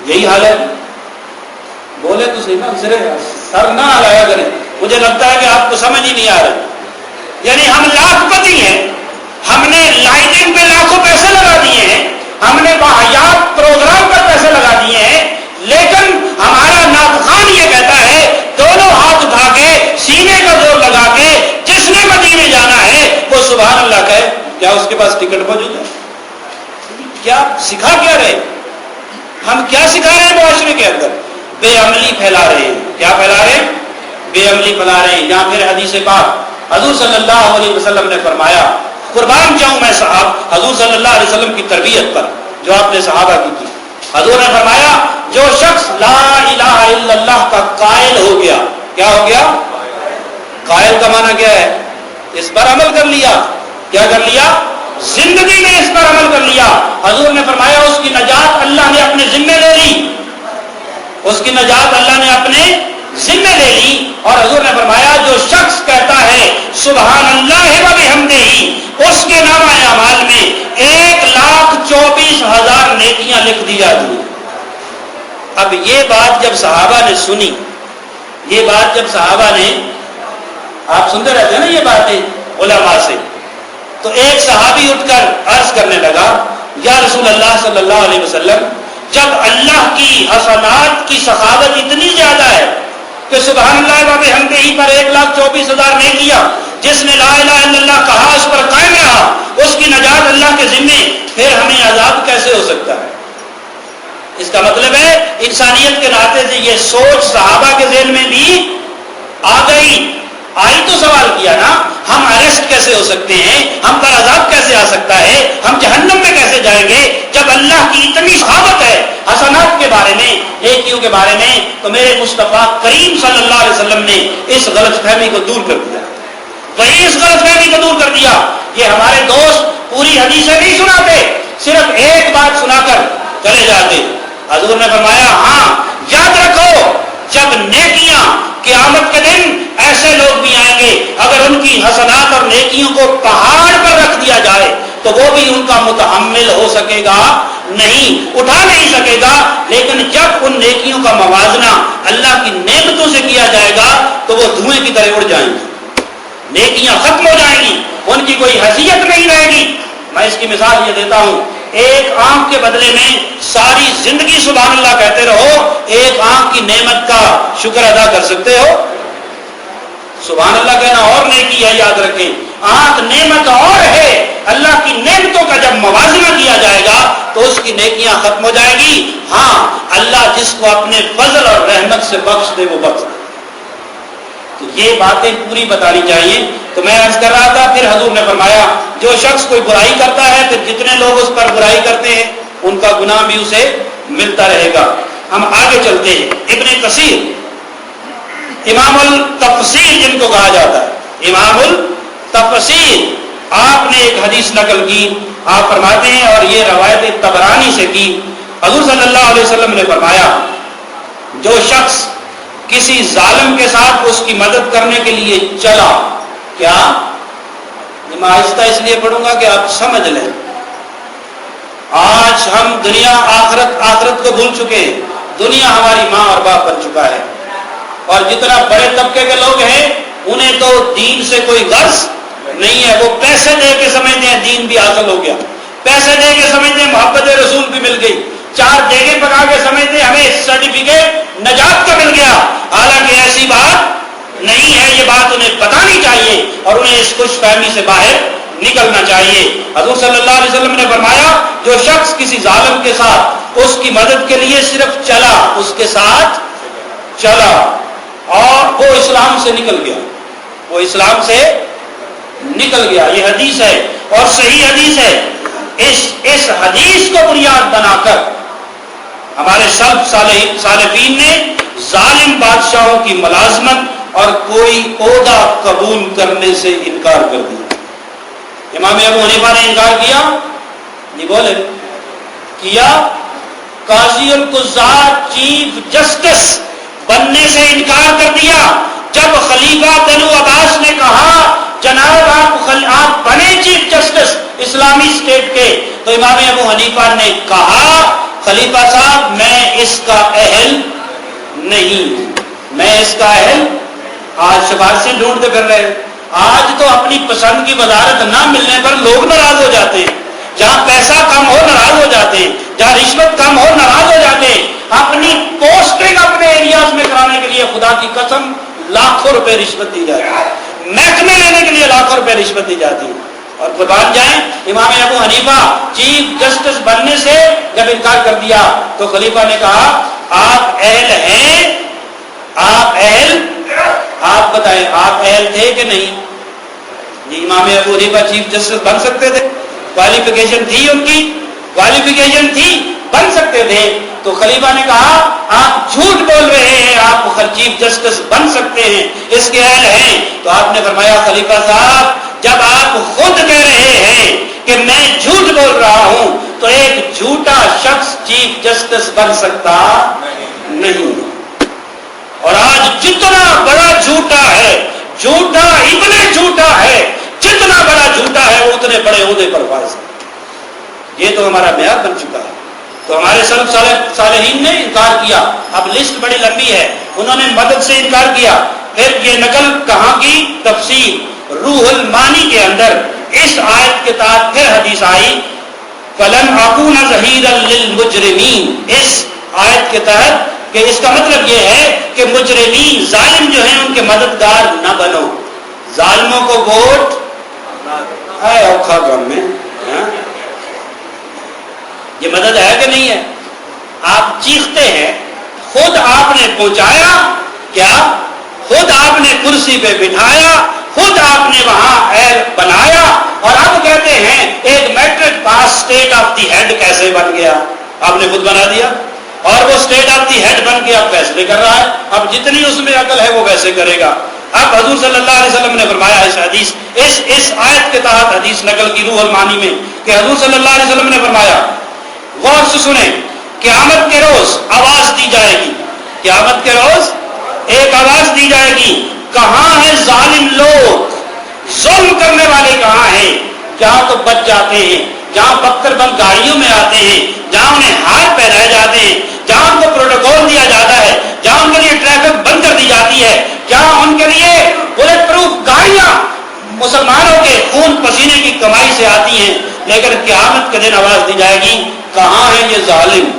یہی حال ہے. بولے تو صحیح نا, سر نہ ہلایا کریں, مجھے لگتا ہے کہ آپ کو سمجھ ہی نہیں آ رہا. یعنی ہم لاکھ پتی ہیں, ہم نے لائٹنگ پہ لاکھوں پیسے لگا دیے ہیں, ہم نے باحیات پروگرام پر پیسے لگا دیے ہیں, لیکن ہمارا ناطخان یہ کہتا ہے دونوں ہاتھ اٹھا کے سینے کا زور لگا کے جس نے مدینے جانا ہے وہ سبحان اللہ کہے. کیا اس کے پاس ٹکٹ موجود ہے؟ کیا سکھا کیا رہے, ہم کیا سکھا رہے ہیں معاشرے کے اندر؟ بے عملی پھیلا رہے ہیں. کیا پھیلا رہے ہیں؟ بے عملی پھیلا رہے ہیں. یہاں پھر حدیث پاک حضور صلی اللہ علیہ وسلم نے فرمایا, قربان جاؤں میں صاحب حضور صلی اللہ علیہ وسلم کی تربیت پر جو آپ نے صحابہ کی تھی. حضور نے فرمایا جو شخص لا الہ الا اللہ کا قائل ہو گیا. کیا ہو گیا؟ قائل کا معنی کیا ہے؟ اس پر عمل کر لیا. کیا کر لیا؟ زندگی میں اس پر عمل کر لیا. حضور نے فرمایا اس کی نجات اللہ نے اپنے ذمہ لے لی. اس کی نجات اللہ نے اپنے ذمہ لے لی. اور حضور نے فرمایا جو شخص کہتا ہے سبحان اللہ و بحمدہ, اس کے نامہ اعمال میں 1,24,000 نیکیاں لکھ دی جاتی ہیں. اب یہ بات جب صحابہ نے سنی, یہ بات جب صحابہ نے, آپ سنتے رہتے ہیں نا یہ باتیں علماء سے, تو ایک صحابی اٹھ کر عرض کرنے لگا یا رسول اللہ صلی اللہ علیہ وسلم, جب اللہ کی حسنات کی سخاوت اتنی زیادہ ہے کہ سبحان اللہ و بحمدہ پر 1,24,000 نیکیاں, جس نے لا الہ الا اللہ کہا اس پر قائم رہا اس کی نجات اللہ کے ذمے, پھر ہمیں عذاب کیسے ہو سکتا ہے؟ اس کا مطلب ہے انسانیت کے ناطے سے یہ سوچ صحابہ کے ذہن میں بھی آ گئی. آئی تو سوال کیا نا, ہم اریسٹ کیسے ہو سکتے ہیں, ہم پر عذاب کیسے آ سکتا ہے, ہم جہنم میں کیسے جائیں گے جب اللہ کی اتنی سخاوت ہے حسنات کے بارے میں, نیکیوں کے بارے میں. تو میرے مصطفیٰ کریم صلی اللہ علیہ وسلم نے اس غلط فہمی کو دور کر دیا. وہی اس غلط فہمی کو دور کر دیا. یہ ہمارے دوست پوری حدیثیں نہیں سناتے, صرف ایک بات سنا کر چلے جاتے. حضور نے فرمایا ہاں یاد رکھو, جب نیکیاں قیامت کے دن ایسے لوگ بھی آئیں گے اگر ان کی حسنات اور نیکیوں کو پہاڑ پر رکھ دیا جائے تو وہ بھی ان کا متحمل ہو سکے گا نہیں, اٹھا نہیں سکے گا. لیکن جب ان نیکیوں کا موازنہ اللہ کی نعمتوں سے کیا جائے گا تو وہ دھوئیں کی طرح اڑ جائیں گی, نیکیاں ختم ہو جائیں گی, ان کی کوئی حیثیت نہیں رہے گی. میں اس کی مثال یہ دیتا ہوں, ایک آنکھ کے بدلے میں ساری زندگی سبحان اللہ کہتے رہو, ایک آنکھ کی نعمت کا شکر ادا کر سکتے ہو؟ سبحان اللہ کہنا اور نیکی ہے, یاد رکھیں. آنکھ نعمت اور ہے, اللہ کی نعمتوں کا جب موازنہ کیا جائے گا تو اس کی نیکیاں ختم ہو جائے گی. ہاں اللہ جس کو اپنے فضل اور رحمت سے بخش دے وہ بخش دے. تو یہ باتیں پوری بتانی چاہیے. تو میں عرض کر رہا تھا, پھر حضور نے فرمایا جو شخص کوئی برائی کرتا ہے پھر جتنے لوگ اس پر برائی کرتے ہیں ان کا گناہ بھی اسے ملتا رہے گا. ہم آگے چلتے ہیں. ابن کثیر امام التفسیر جن کو کہا جاتا ہے, امام التفسیر, آپ نے ایک حدیث نقل کی. آپ فرماتے ہیں, اور یہ روایت طبرانی سے کی, حضور صلی اللہ علیہ وسلم نے فرمایا جو شخص کسی ظالم کے ساتھ اس کی مدد کرنے کے لیے چلا. کیا میں آہستہ اس لیے پڑھوں گا کہ آپ سمجھ لیں. آج ہم دنیا آخرت کو بھول چکے ہیں. دنیا ہماری ماں اور باپ بن چکا ہے, اور جتنا بڑے طبقے کے لوگ ہیں انہیں تو دین سے کوئی غرض نہیں ہے. وہ پیسے دے کے سمجھتے ہیں دین بھی حاصل ہو گیا, پیسے دے کے سمجھتے ہیں محبت رسول بھی مل گئی, 4 دیگیں پکا کے سمجھتے ہیں ہمیں سرٹیفکیٹ نجات کا مل گیا. حالانکہ ایسی بات نہیں ہے. یہ بات انہیں بتانی چاہیے اور انہیں اس خوش فہمی سے باہر نکلنا چاہیے. حضور صلی اللہ علیہ وسلم نے فرمایا جو شخص کسی ظالم کے ساتھ اس کی مدد کے لیے صرف چلا, اس کے ساتھ چلا اور وہ اسلام سے نکل گیا, وہ اسلام سے نکل گیا. یہ حدیث ہے اور صحیح حدیث ہے. اس حدیث کو بنیاد بنا کر ہمارے سلف صالحین نے ظالم بادشاہوں کی ملازمت اور کوئی عہدہ قبول کرنے سے انکار کر دیا. امام ابو حنیفہ نے انکار کیا, نہیں بولے کیا. قاضی القضات چیف جسٹس بننے سے انکار کر دیا. جب خلیفہ بنو عباس نے کہا جناب آپ بنے چیف جسٹس اسلامی اسٹیٹ کے, تو امام ابو حنیفہ نے کہا خلیفہ صاحب میں اس کا اہل نہیں ہوں، میں اس کا اہل، آج سفارشیں ڈھونڈتے پھر رہے ہیں۔ آج تو اپنی پسند کی وزارت نہ ملنے پر لوگ ناراض ہو جاتے ہیں، جہاں پیسہ کم ہو ناراض ہو جاتے ہیں، جہاں رشوت کم ہو ناراض ہو جاتے ہیں۔ اپنی پوسٹنگ اپنے ایریاز میں کرانے کے لیے خدا کی قسم لاکھوں روپے رشوت دی جاتی ہے، محکمے لینے کے لیے لاکھوں روپے رشوت دی جاتی ہے۔ اور قربان جائیں، امام ابو حنیفہ چیف جسٹس بننے سے جب انکار کر دیا تو خلیفہ نے کہا آپ اہل ہیں، آپ اہل، آپ بتائیں آپ اہل تھے کہ نہیں؟ جی امام ابو حنیفہ چیف جسٹس بن سکتے تھے، کوالیفیکیشن تھی، ان کی کوالیفیکیشن تھی، بن سکتے تھے۔ تو خلیفہ نے کہا آپ جھوٹ بول رہے ہیں، آپ چیف جسٹس بن سکتے ہیں، اس کے اہل ہیں۔ تو آپ نے فرمایا خلیفہ صاحب جب آپ خود کہہ رہے ہیں کہ میں جھوٹ بول رہا ہوں تو ایک جھوٹا شخص چیف جسٹس بن سکتا نہیں۔ اور آج جتنا بڑا جھوٹا ہے، جھوٹا ابن جھوٹا ہے، جتنا بڑا جھوٹا ہے وہ اتنے بڑے عہدے پر فائز ہے۔ یہ تو ہمارا معیار بن چکا ہے۔ تو ہمارے سلف صالحین نے انکار کیا، اب لسٹ بڑی لمبی ہے، انہوں نے مدد سے انکار کیا۔ پھر یہ نقل کہاں کی؟ تفسیر روح المانی کے اندر اس آیت کے تحت پھر حدیث آئی فَلَنْ أَكُونَ ظَهِيرًا لِلْمُجْرِمِينَ، اس آیت کے تحت کہ اس کا مطلب یہ ہے کہ مجرمین ظالم جو ہیں ان کے مددگار نہ بنو، ظالموں کو ووٹ ہے اوکھا غم میں۔ یہ مدد ہے کہ نہیں ہے؟ آپ چیختے ہیں، خود آپ نے پہنچایا کیا؟ خود آپ نے کرسی پہ بٹھایا، خود آپ نے وہاں اہل بنایا، اور اب کہتے ہیں ایک matric pass state of the head کیسے بن گیا؟ آپ نے خود بنا دیا، اور وہ state of the had been کے اب فیصلے کر رہا ہے، اب جتنی اس میں عقل ہے وہ ویسے کرے گا۔ اب حضور صلی اللہ علیہ وسلم نے فرمایا اس حدیث اس آیت کے تحت حدیث نقل کی روح المانی میں کہ حضور صلی اللہ علیہ وسلم نے فرمایا، غور سے سنیں، قیامت کے روز آواز دی جائے گی، قیامت کے روز ایک آواز دی جائے گی، کہاں ہیں ظالم لوگ، ظلم کرنے والے کہاں ہیں؟ جہاں تو بچ جاتے ہیں، جہاں بختر بند گاڑیوں میں آتے ہیں، جہاں انہیں ہار پہنائے جاتے ہیں، جہاں ان کو پروٹوکول دیا جاتا ہے، جہاں ان کے لیے ٹریفک بند کر دی جاتی ہے، جہاں ان کے لیے بلٹ پروف گاڑیاں مسلمانوں کے خون پسینے کی کمائی سے آتی ہیں، لیکن قیامت کے دن آواز دی جائے گی کہاں ہیں یہ ظالم؟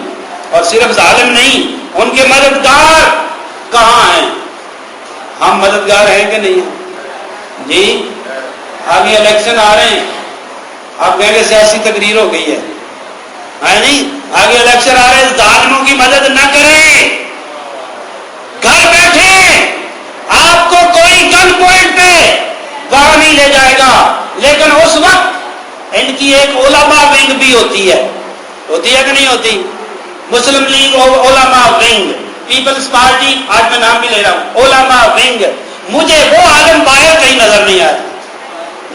اور صرف ظالم نہیں، ان کے مددگار کہاں ہیں؟ ہم مددگار ہیں کہ نہیں ہیں؟ جی آگے الیکشن آ رہے ہیں، آپ کہیں گے سیاسی تقریر ہو گئی ہے نہیں، آگے الیکشن آ رہے ہیں، ظالموں کی مدد نہ کریں، گھر بیٹھے، آپ کو کوئی گن پوائنٹ پہ باہر نہیں لے جائے گا، لیکن اس وقت ان کی ایک علماء ونگ بھی ہوتی ہے کہ نہیں ہوتی؟ مسلم لیگ علماء ونگ، پیپلز پارٹی، آج میں نام بھی لے رہا ہوں، علماء ونگ، مجھے وہ عالم باہر کہیں نظر نہیں آئے،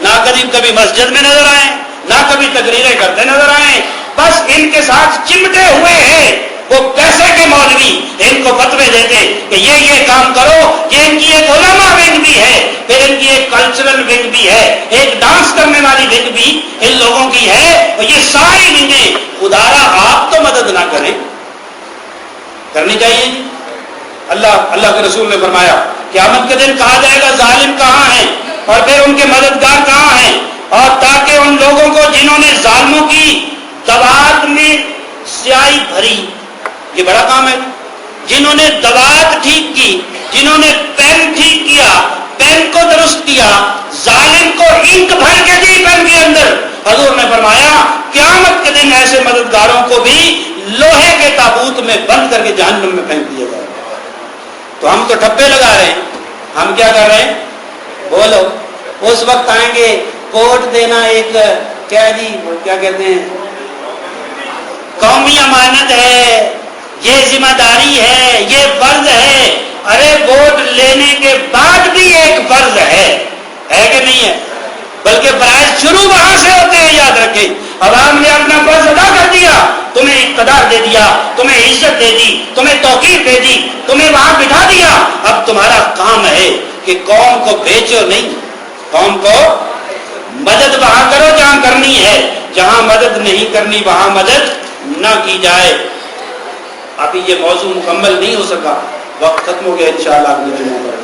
نہ کبھی مسجد میں نظر آئے، نہ کبھی تقریریں کرتے نظر آئے، بس ان کے ساتھ چمٹے ہوئے ہیں وہ پیسے کے مولوی، ان کو فتوے دیتے کہ یہ کام کرو، یہ ان کی ایک علماء ونگ بھی ہے، پھر ان کی ایک کلچرل ونگ بھی ہے، ایک ڈانس کرنے والی ونگ بھی ان لوگوں کی ہے، اور یہ ساری ونگیں خدارا آپ تو مدد نہ کریں، کرنی چاہیے۔ اللہ کے رسول نے فرمایا قیامت کے دن کہا جائے گا ظالم کہاں ہیں، اور پھر ان کے مددگار کہاں ہیں، اور تاکہ ان لوگوں کو جنہوں نے ظالموں کی دوات میں سیاہی بھری، یہ بڑا کام ہے، جنہوں نے دوات ٹھیک کی، جنہوں نے پین ٹھیک کیا، پین کو درست کیا، ظالم کو انک بھر کے دی پین کے اندر، حضور نے فرمایا قیامت کے دن ایسے مددگاروں کو بھی لوہے کے تابوت میں بند کر کے جہنم میں پھینک دیا جائے۔ تو ہم تو ٹھپے لگا رہے ہیں، ہم کیا کر رہے ہیں؟ بولو، اس وقت آئیں گے ووٹ دینا ایک کیا جی کیا کہتے ہیں قومی امانت ہے، یہ ذمہ داری ہے، یہ فرض ہے۔ ارے ووٹ لینے کے بعد بھی ایک فرض ہے کہ نہیں ہے؟ بلکہ فرائض شروع وہاں سے ہوتے ہیں، یاد رکھیں۔ عوام نے اپنا فرض ادا کر دیا، تمہیں اقتدار دے دیا، تمہیں عزت دے دی، تمہیں توقیر دے دی، تمہیں وہاں بٹھا دیا، اب تمہارا کام ہے کہ قوم کو بیچو نہیں، قوم کو مدد وہاں کرو جہاں کرنی ہے، جہاں مدد نہیں کرنی وہاں مدد نہ کی جائے۔ ابھی یہ موضوع مکمل نہیں ہو سکا، وقت ختم ہو گیا، انشاءاللہ اگلے دنوں پر